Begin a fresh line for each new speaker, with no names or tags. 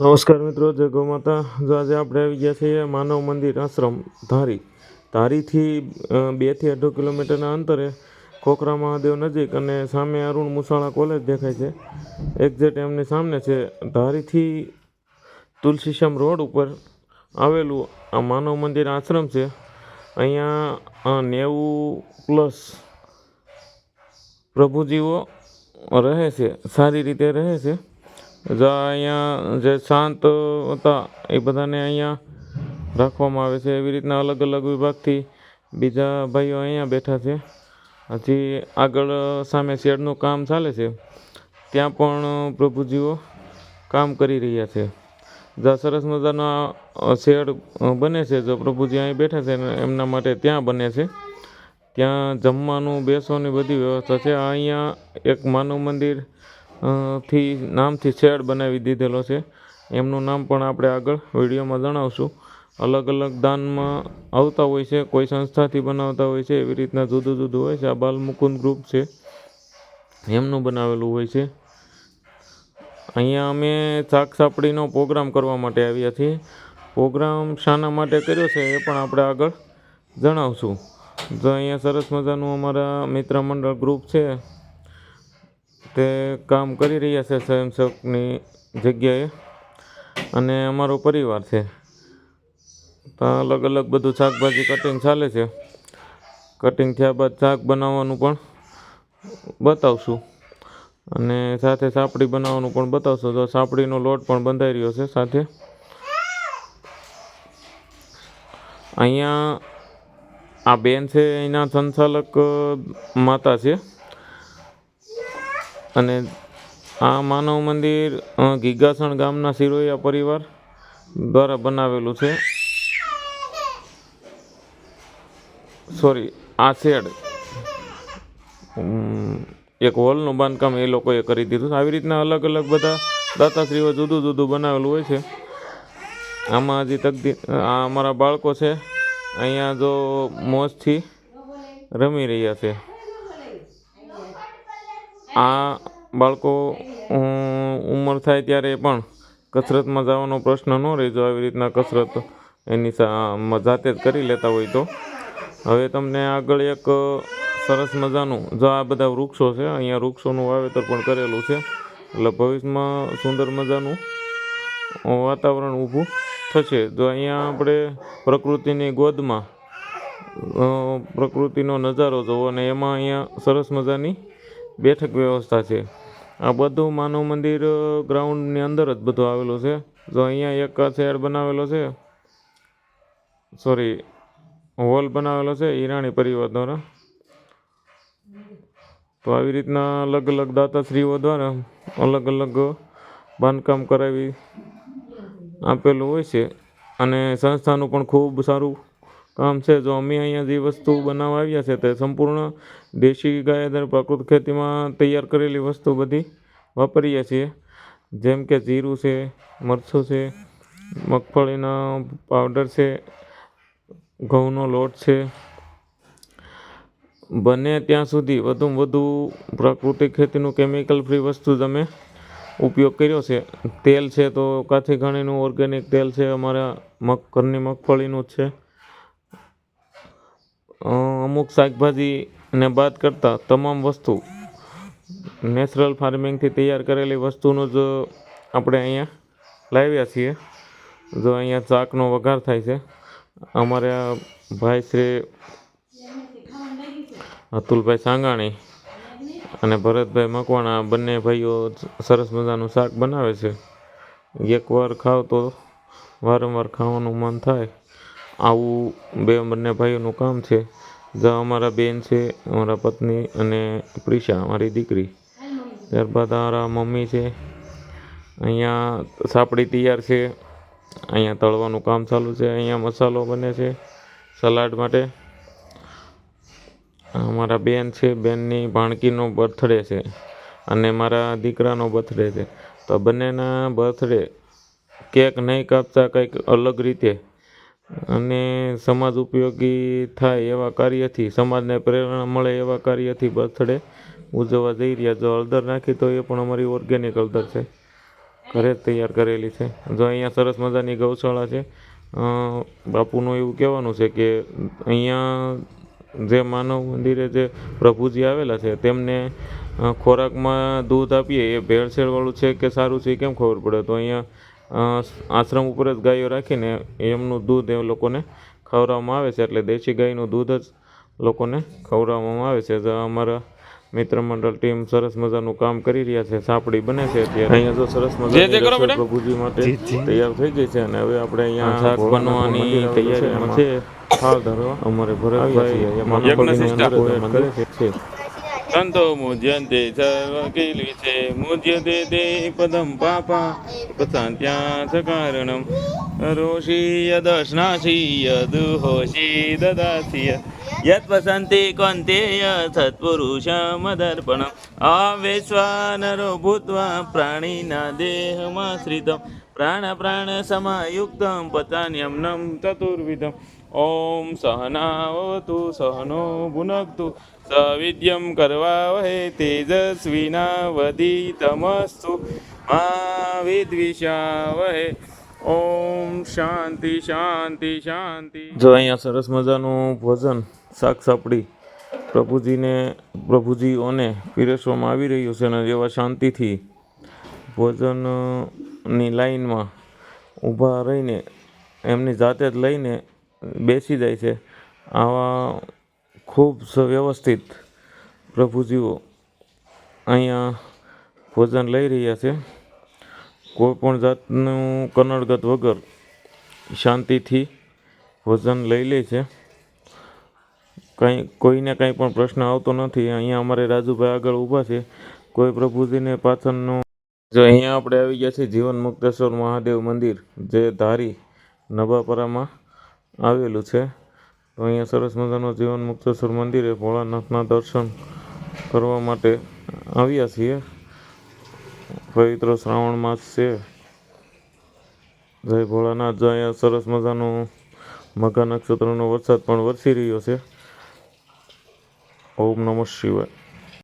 નમસ્કાર મિત્રો, જય ગૌ માતા. જો આજે આપણે આવી ગયા છીએ માનવ મંદિર આશ્રમ ધારીથી 2 થી 2.5 કિલોમીટરના અંતરે ખોખરા મહાદેવ નજીક, અને સામે અરુણ મુસાળા કોલેજ દેખાય છે. એક્ઝેક્ટ એમની સામે છે. ધારીથી તુલસીશ્યામ રોડ ઉપર આવેલું આ માનવ મંદિર આશ્રમ છે. અહીંયા 90+ પ્રભુજીઓ રહે છે, સારી રીતે રહે છે. અહીંયા જે શાંત હતા એ બધાને અહીંયા રાખવામાં આવે છે. એવી રીતના અલગ અલગ વિભાગથી બીજા ભાઈઓ અહીંયા બેઠા છે. હજી આગળ સામે શેડનું કામ ચાલે છે, ત્યાં પણ પ્રભુજીઓ કામ કરી રહ્યા છે. જ્યાં સરસ મજાના શેડ બને છે, જો પ્રભુજી અહીં બેઠા છે એમના માટે ત્યાં બને છે. ત્યાં જમવાનું બેસવાની બધી વ્યવસ્થા છે. અહીંયા એક માનવ મંદિર થી નામથી શેડ બનાવી દીધેલો છે. એમનું નામ પણ આપણે આગળ વિડીયોમાં જણાવશું. અલગ અલગ દાનમાં આવતા હોય છે, કોઈ સંસ્થાથી બનાવતા હોય છે, એવી રીતના જુદું જુદું હોય છે. આ બાલમુકુંદ ગ્રુપ છે, એમનું બનાવેલું હોય છે. અહીંયા અમે શાક સાપડીનો પ્રોગ્રામ કરવા માટે આવ્યા છીએ. પ્રોગ્રામ શાના માટે કર્યો છે એ પણ આપણે આગળ જણાવશું. તો અહીંયા સરસ મજાનું અમારા મિત્ર મંડળ ગ્રુપ છે, તે કામ કરી રહ્યા છે સ્વયંસેવકની જગ્યાએ, અને અમારો પરિવાર છે. તો અલગ અલગ બધું શાકભાજી કટિંગ ચાલે છે. કટિંગ થયા બાદ શાક બનાવવાનું પણ બતાવશું, અને સાથે સાપડી બનાવવાનું પણ બતાવશું. તો સાપડીનો લોટ પણ બંધાઈ રહ્યો છે સાથે. અહીંયા આ બેન છે, એના સંચાલક માતા છે. અને આ માનવ મંદિર ગીગાસણ ગામના સિરોયા પરિવાર દ્વારા બનાવેલું છે. આ શેડ એક હોલનું બાંધકામ એ લોકોએ કરી દીધું. આવી રીતના અલગ અલગ બધા દાતાશ્રીઓ જુદું જુદું બનાવેલું હોય છે. આમાં હજી આ અમારા બાળકો છે, અહીંયા જો મોજથી રમી રહ્યા છે. આ બાળકો ઉંમર થાય ત્યારે પણ કસરતમાં જવાનો પ્રશ્ન ન રહેજો. આવી રીતના કસરત એની જાતે જ કરી લેતા હોય તો. હવે તમને આગળ એક સરસ મજાનું, જો આ બધા વૃક્ષો છે, અહીંયા વૃક્ષોનું વાવેતર પણ કરેલું છે, એટલે ભવિષ્યમાં સુંદર મજાનું વાતાવરણ ઊભું થશે. જો અહીંયા આપણે પ્રકૃતિની ગોદમાં પ્રકૃતિનો નજારો જોવો, અને એમાં અહીંયા સરસ મજાની બેઠક વ્યવસ્થા છે. આ બધું માનવ મંદિર ગ્રાઉન્ડની અંદર જ બધું આવેલું છે. જો અહીંયા એક શેડ બનાવેલો છે, હોલ બનાવેલો છે ઈરાણી પરિવાર દ્વારા. તો આવી રીતના અલગ અલગ દાતાશ્રીઓ દ્વારા અલગ અલગ બાંધકામ કરાવી આપેલું હોય છે, અને સંસ્થાનું પણ ખૂબ સારું કામ છે. જો અમે અહીંયા જે વસ્તુ બનાવવા આવ્યા છે તે સંપૂર્ણ દેશી ગાય આધાર પ્રાકૃતિક ખેતીમાં તૈયાર કરેલી વસ્તુ બધી વાપરીએ છીએ. જેમ કે જીરું છે, મરચું છે, મગફળીના પાવડર છે, ઘઉંનો લોટ છે. બને ત્યાં સુધી વધુમાં વધુ પ્રાકૃતિક ખેતીનું કેમિકલ ફ્રી વસ્તુ જ અમે ઉપયોગ કર્યો છે. તેલ છે તો કાથી ઘાણીનું ઓર્ગેનિક તેલ છે, અમારા ઘરની મગફળીનું જ છે. અમુક શાકભાજીને બાદ કરતાં તમામ વસ્તુ નેચરલ ફાર્મિંગથી તૈયાર કરેલી વસ્તુનું જ આપણે અહીંયા લાવ્યા છીએ. જો અહીંયા શાકનો વઘાર થાય છે. અમારા ભાઈ શ્રી અતુલભાઈ સાંગાણી અને ભરતભાઈ મકવાણા, બંને ભાઈઓ સરસ મજાનું શાક બનાવે છે. એકવાર ખાવ તો વારંવાર ખાવાનું મન થાય, આવું બંને ભાઈઓનું કામ છે. જો અમારા બેન છે, અમારા પત્ની, અને પ્રિશા અમારી દીકરી. ત્યારબાદ અમારા મમ્મી છે. અહીંયા સાપડી તૈયાર છે. અહીંયા તળવાનું કામ ચાલુ છે. અહીંયા મસાલો બને છે સલાડ માટે. અમારા બેન છે, બેનની ભાણકીનો બર્થડે છે, અને મારા દીકરાનો બર્થડે છે. તો બંનેના બર્થડે કેક નહીં કાપતા, કંઈક અલગ રીતે અને સમાજ ઉપયોગી થાય એવા કાર્યથી, સમાજને પ્રેરણા મળે એવા કાર્યથી બર્થડે ઉજવવા જઈ રહ્યા. જો હળદર નાખી તો એ પણ અમારી ઓર્ગેનિક હળદર છે. ઘરે જ તૈયાર કરેલી છે. જો અહીંયા સરસ મજાની ગૌશાળા છે. બાપુનું એવું કહેવાનું છે કે અહીંયા જે માનવ મંદિરે જે પ્રભુજી આવેલા છે તેમને ખોરાકમાં દૂધ આપીએ એ ભેળસેળવાળું છે કે સારું છે એ કેમ ખબર પડે? તો અહીંયા આશ્રમ ઉપર જ ગાયો રાખીને એમનું દૂધ એ લોકોને ખવડાવવામાં આવે છે. એટલે દેશી ગાયનું દૂધ જ લોકોને ખવડાવવામાં આવે છે. જો અમારા મિત્ર મંડળ ટીમ સરસ મજાનું કામ કરી રહ્યા છે. સાપડી બને છે અત્યારે. અહીંયા જો સરસ મજાની રસોઈ પ્રભુજી માટે તૈયાર થઈ ગઈ છે અને હવે આપણે અહીંયા શાક બનવાની તૈયારીમાં છે. થાળ ધરવા અમારે ભરતભાઈ કરે છે. સંતો મુજ્યંતે સર્વ કિલ્વિષે મુજ્યતે તે પદમ પાપા પ્રશાંત્યા ચ કારણમ રોષી યદશ્નાસી યદુહોષી દદાસી યત વસંતિ કૌંતેય સત્પુરુષમદર્પણમ અવૈશ્વાનરો ભૂત્વા પ્રાણીના દેહમાશ્રિતમ પ્રાણ સમાયુક્તમ પચાન્યન્નમ ચતુર્વિધમ ઓમ સહનાવતુ સહનો ભુનક્તુ સવિદ્યમ કરવાવહે તેજસ્વિનાવધીતમસ્તુ મા વિદ્વિષાવહે. ઓમ શાંતિ શાંતિ શાંતિ. જો અહીંયા સરસ મજાનું ભોજન શાક સાપડી પ્રભુજીઓને પીરસવામાં આવી રહ્યું છે અને જેવા શાંતિથી ભોજનની લાઈનમાં ઊભા રહીને એમની જાતે જ લઈને બેસી જાય છે. આવા ખૂબ વ્યવસ્થિત પ્રભુજીઓ અહીંયા ભોજન લઈ રહ્યા છે. કોઈ પણ જાતનું કનડગત વગર શાંતિથી ભોજન લઈ લે છે. કોઈને કંઈ પણ પ્રશ્ન આવતો નથી. અહીંયા અમારે રાજુભાઈ આગળ ઊભા છે. કોઈ પ્રભુજીને પાછળનું જો અહીંયા આપણે આવી ગયા છીએ જીવન મુક્તેશ્વર મહાદેવ મંદિર જે ધારી નભાપરામાં આવેલું છે. તો અહીંયા સરસ મજાનું જીવન મુક્તેશ્વર મંદિરે ભોળાનાથના દર્શન કરવા માટે આવ્યા છીએ. પવિત્ર શ્રાવણ માસ છે. જય ભોળાનાથ. જો અહીંયા સરસ મજાનું મઘા નક્ષત્રનો વરસાદ પણ વરસી રહ્યો છે. ઓમ નમઃ શિવાય.